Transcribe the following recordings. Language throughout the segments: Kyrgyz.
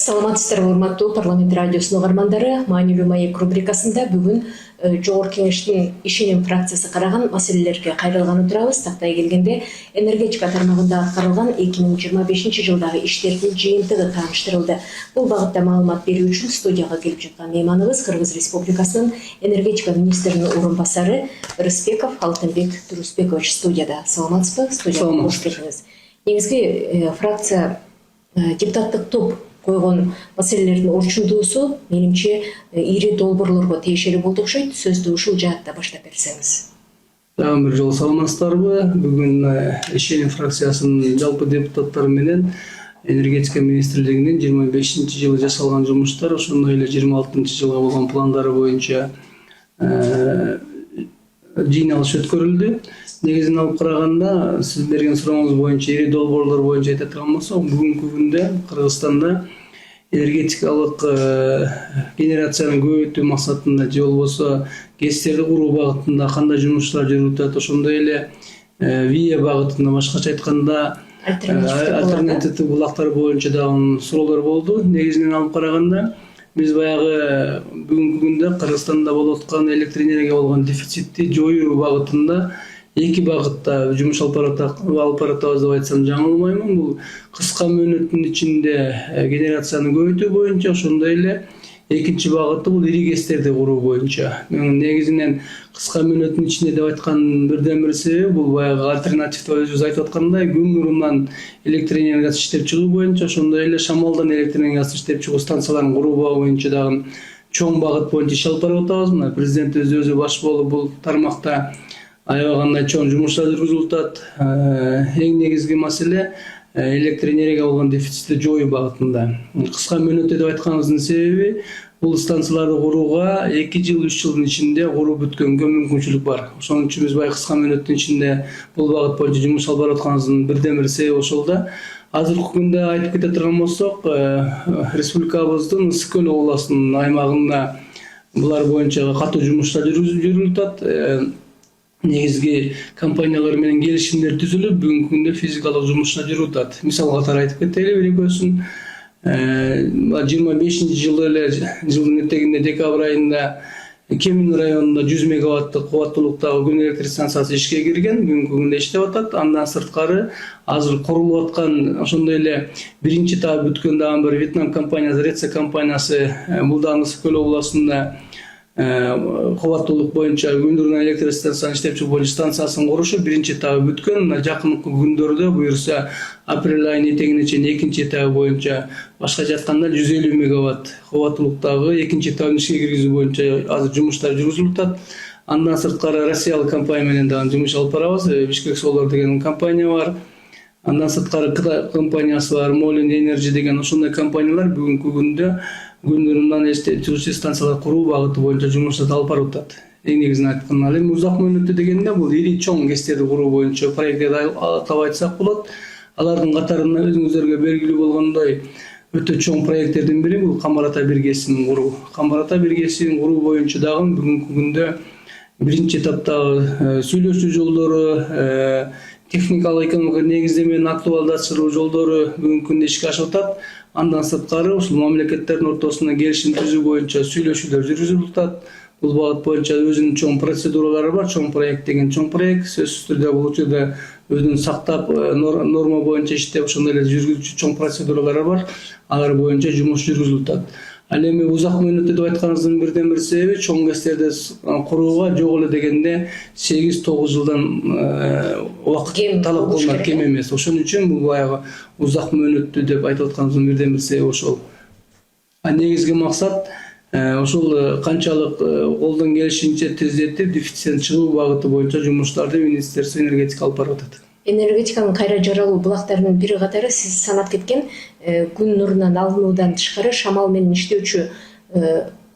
Саламатсыздарбы, урматтуу парламент радиосунун угармандары. Маанилүү маек рубрикасында бүгүн Жогорку Кеңештин ишеним фракциясы караган маселелерге кайрылган отурабыз. Тактай келгенде энергетика тармагында аткарылган 2025 жылдагы иштердин жыйынтыгы тааныштырылды. Бул багытта маалымат берүү үчүн студияга келип жаткан мейманыбыз Кыргыз Республикасынын энергетика министринин орун басары Рыспеков Алтынбек Турусбекович студияда. Саламатсызбы? Студияга кош келдиңиз. Негизги фракция депутаттык топ койгон маселелердин орчундуусу менимче ири долбоорлорго тиешелүү болду окшойт. Сөздү ушул жаатта баштап берсеңиз. Дагы бир жолу саламатсыздарбы? Бүгүн ишеним фракциясынын жалпы депутаттары менен энергетика министрлигинин 25-жылы жасалган жумуштар, ошондой эле 26-жылга болгон пландары боюнча жыйналыш өткөрүлдү. Негизин алып караганда, сиз берген сурооңуз боюнча ири долбоорлор боюнча айта турган болсок, бүгүнкү күндө Кыргызстанда энергетикалык генерацияны көбөйтүү максатында же болбосо ГЭСтерди куруу багытында кандай жумуштар жүрүп атат, ошондой эле ВИЭ багытында, башкача айтканда альтернативдүү булактар боюнча дагы суроолор болду. Негизинен алып караганда, биз баягы бүгүнкү күндө Кыргызстанда болуп аткан электр энергия болгон дефицитти жоюу багытында эки багытта жумуш алып баратабыз деп айтсам жаңылбаймын. Бул кыска мөөнөттүн ичинде генерацияны көбөйтүү боюнча, ошондой эле экинчи багыты бул ири ГЭСтерди куруу боюнча. Негизинен кыска мөөнөттүн ичинде деп айткан бирден бир себеби бул баягы альтернативдүү өзүбүз айтып аткандай күн нурунан электр энергиясы иштеп чыгуу боюнча, ошондой эле шамалдан электр энергиясы иштеп чыгуу станцияларын куруу боюнча дагы чоң багыт боюнча иш алып барып атабыз. Мына президент өзү баш болуп бул тармакта аябагандай чоң жумуштар жүргүзүлүп атат. Эң негизги маселе электр энергия болгон дефицитти жоюу багытында. Кыска мөөнөттө деп айтканыбыздын себеби бул станцияларды курууга 2 жыл 3 жылдын ичинде куруп бүткөнгө мүмкүнчүлүк бар. Ошон үчүн биз баягы кыска мөөнөттүн ичинде бул багыт боюнча жумуш алып барып атканыбыздын бирден бир себеби ошол да. Азыркы күндө айтып кете турган болсок, республикабыздын Ысык көл областынын аймагында булар боюнча катуу жумуштар жүрүлүп атат. Негизги компаниялар менен келишимдер түзүлүп, бүгүнкү күндө физикалык жумуштар жүрүп атат. Мисал катары айтып кетели бир экөөсүн. 25-жылы эле жылдын этегинде декабрь айында Кемин районунда 100 мегаваттык кубаттуулуктагы күн электр станциясы ишке кирген, бүгүнкү күндө иштеп атат. Андан сырткары азыр курулуп аткан, ошондой эле биринчи этабы бүткөн дагы бир Вьетнам компаниясы, Реца компаниясы бул дагы Ысык көл областында кубаттуулук боюнча күндүрүнөн электр станциясын иштеп чыгуу боюнча станциясын курушу биринчи этабы бүткөн. Жакынкы күндөрдө буюрса апрель айынын этегине чейин экинчи этабы боюнча, башкача айтканда 150 мегаватт кубаттуулуктагы экинчи этабын ишке киргизүү боюнча азыр жумуштар жүргүзүлүп атат. Андан сырткары россиялык компания менен дагы жумуш алып барабыз. Бишкек Solar деген компания бар. Андан сырткары Кытай компаниясы бар, Molin Energy деген ошондой компаниялар бүгүнкү күндө күндүрүнөн чыгуучу станциялар куруу багыты боюнча жумуштарды алып барып атат. Эң негизинен айтканда, ал эми узак мөөнөттө дегенде бул ири чоң ГЭСтерди куруу боюнча проекттерди атап айтсак болот. Алардын катарында өзүңүздөргө белгилүү болгондой өтө чоң проекттердин бири бул Камбар Ата 1 ГЭСин куруу. Камбар Ата 1 ГЭСин куруу боюнча дагы бүгүнкү күндө биринчи этаптагы сүйлөшүү жолдору, техникалык экономикалык негиздеменин актуалдаштыруу жолдору бүгүнкү күндө ишке ашып атат. Андан сырткары ушул мамлекеттердин ортосунда келишим түзүү боюнча сүйлөшүүлөр жүргүзүлүп атат. Бул багыт боюнча өзүнүн чоң процедуралары бар. Чоң проект деген чоң проект, сөзсүз түрдө бул учурда өзүн сактап, норма боюнча иштеп, ошондой эле жүргүзүүчү чоң процедуралары бар. Алар боюнча жумуш жүргүзүлүп атат. Ал эми узак мөөнөттө деп айтканыбыздын бирден бир себеби чоң ГЭСтерди курууга жок эле дегенде 8-9 жылдан убакыт талап кылынат, кем эмес. Ошон үчүн бул баягы узак мөөнөттүү деп айтып атканыбыздын бирден бир себеби ошол. Негизги максат ошол канчалык колдон келишинче тездетип дефициттен чыгуу багыты боюнча жумуштарды Министерство энергетика алып барып атат. Энергетиканын кайра жаралуу булактарынын бири катары сиз санап кеткен күн нурунан алынуудан тышкары шамал менен иштөөчү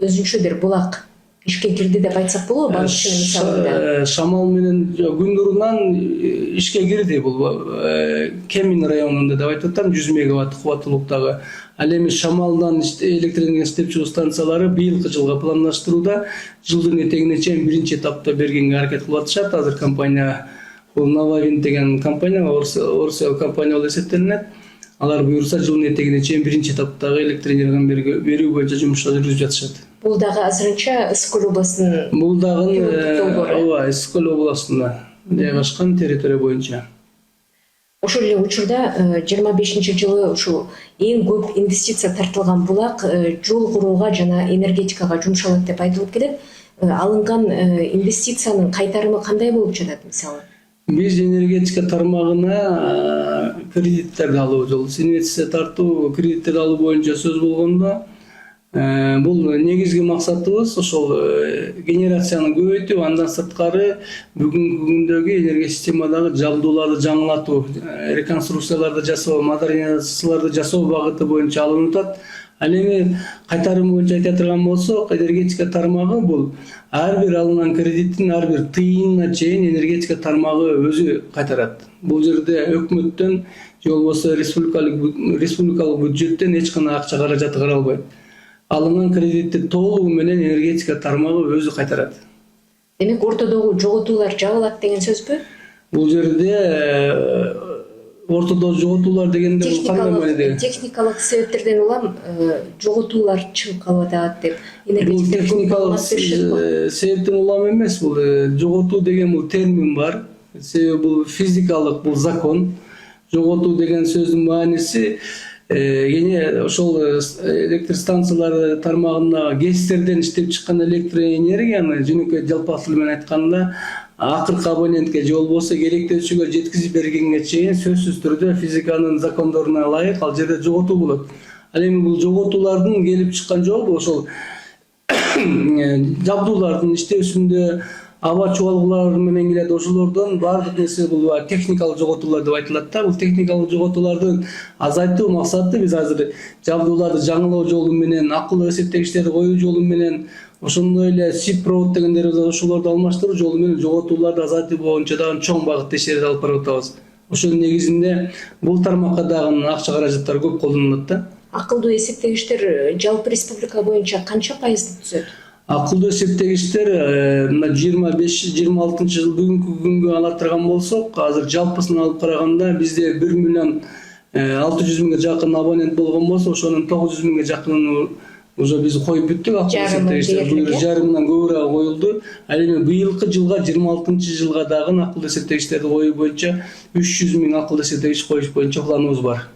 өзүнчө бир булак ишке кирди деп айтсак болобу? Балыкчынын мисалында шамал менен күн нурунан ишке кирди. Бул Кемин районунда деп айтып атам 100 мегаватт кубаттуулуктагы. Ал эми шамалдан электр энергиясын иштеп чыгуу станциялары быйылкы жылга пландаштырууда жылдын этегине чейин биринчи этапта бергенге аракет кылып атышат. Азыр компания бул Новавин деген компания, Орсел компания болуп эсептелинет. Алар буюрса жылдын этегине чейин биринчи этаптагы электр энергияны берүү боюнча жумуштар жүргүзүп жатышат. Бул дагы азырынча Ысык областынын Бул дагы долбоору. ооба Ысык областында жайгашкан территория боюнча. Ошол эле учурда 25-жылы ушул эң көп инвестиция тартылган булак жол курууга жана энергетикага жумшалат деп айтылып келет. Алынган инвестициянын кайтарымы кандай болуп жатат мисалы? Биз энергетика тармагына кредиттерди алуу, инвестиция тартуу, кредиттерди алуу боюнча сөз болгондо, бул негизги максатыбыз ошол генерацияны көбөйтүп, андан сырткары бүгүнкү күндөгү энергия системадагы жабдууларды жаңылатуу, реконструкцияларды жасоо, модернизацияларды жасоо багыты боюнча алынып атат. Ал эми кайтарым боюнча айта турган болсок, энергетика тармагы бул ар бир алынган кредиттин ар бир тыйынына чейин энергетика тармагы өзү кайтарат. Бул жерде өкмөттөн же болбосо республикалык бюджеттен эч кандай акча каражаты каралбайт. Алынган кредитти толугу менен энергетика тармагы өзү кайтарат. Демек ортодогу жоготуулар жабылат деген сөзбү? Бул жерде ортодо жоготуулар дегенде техникалык себептерден улам жоготуулар чыгып калып атат деп энергетиктер техникалык себептен улам эмес. Бул жоготуу деген бул термин бар. Себеби бул физикалык, бул закон. Жоготуу деген сөздүн мааниси ошол электр станциялары тармагында ГЭСтерден иштеп чыккан электр энергияны жөнөкөй жалпак тил менен айтканда акыркы абонентке же болбосо керектөөчүгө жеткизип бергенге чейин сөзсүз түрдө физиканын закондоруна ылайык ал жерде жоготуу болот. Ал эми бул жоготуулардын келип чыккан жолу ошол жабдуулардын иштөөсүндө аба чубалгылары менен келет. Ошолордон баардык нерсе бул техникалык жоготуулар деп айтылат да. Бул техникалык жоготууларды азайтуу максаты биз азыр жабдууларды жаңылоо жолу менен, акылдуу эсептегичтерди коюу жолу менен, ошондой эле сип провод дегендер ошолорду алмаштыруу жолу менен жоготууларды азайтуу боюнча дагы чоң багытта иштерди алып барып атабыз. Ошонун негизинде бул тармакка дагы акча каражаттар көп колдонулат да. Акылдуу эсептегичтер жалпы республика боюнча канча пайызды түзөт? Акылдуу эсептегичтер 25-26 жыл бүгүнкү күнгө ала турган болсок, азыр жалпысын алып караганда бизде 1 миллион 600 миңге жакын абонент болгон болсо, ошонун 900 миңге жакынын уже биз коюп бүттүк. Акылдуу эсептегичтер жарымынан көбүрөөк коюлду. Ал эми быйылкы жылга 26-жылга дагы акылдуу эсептегичтерди коюу боюнча 300 миң акылдуу эсептегич коюш боюнча планыбыз бар.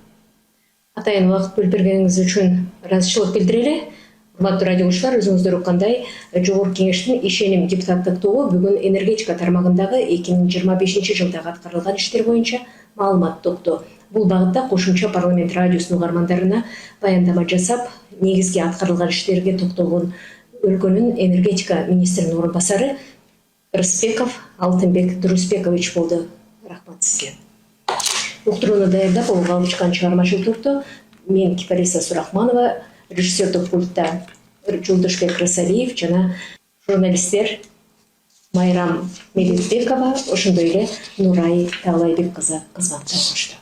Атайын убакыт бөлүп бергениңиз үчүн ыраазычылык билдирели. Урматтуу радиогучулар, өзүңүздөр уккандай, Жогорку Кеңештин ишеним депутаттык тобу бүгүн энергетика тармагындагы 2025-жылдагы аткарылган иштер боюнча маалымат топту. Бул багытта кошумча парламент радиосунун угармандарына баяндама жасап, негизги аткарылган иштерге токтолгон өлкөнүн энергетика министринин орун басары Рыспеков Алтынбек Дурусбекович болду. Рахмат сизге. Уктурууну даярдап, ого алып чыккан чыгармачыл топту мен Кипариса Сурахманова, режиссердик пультта Жолдошбек Рысалиев жана журналисттер Майрам Медетбекова, ошондой эле Нурай Таалайбек кызы кызматта болушту.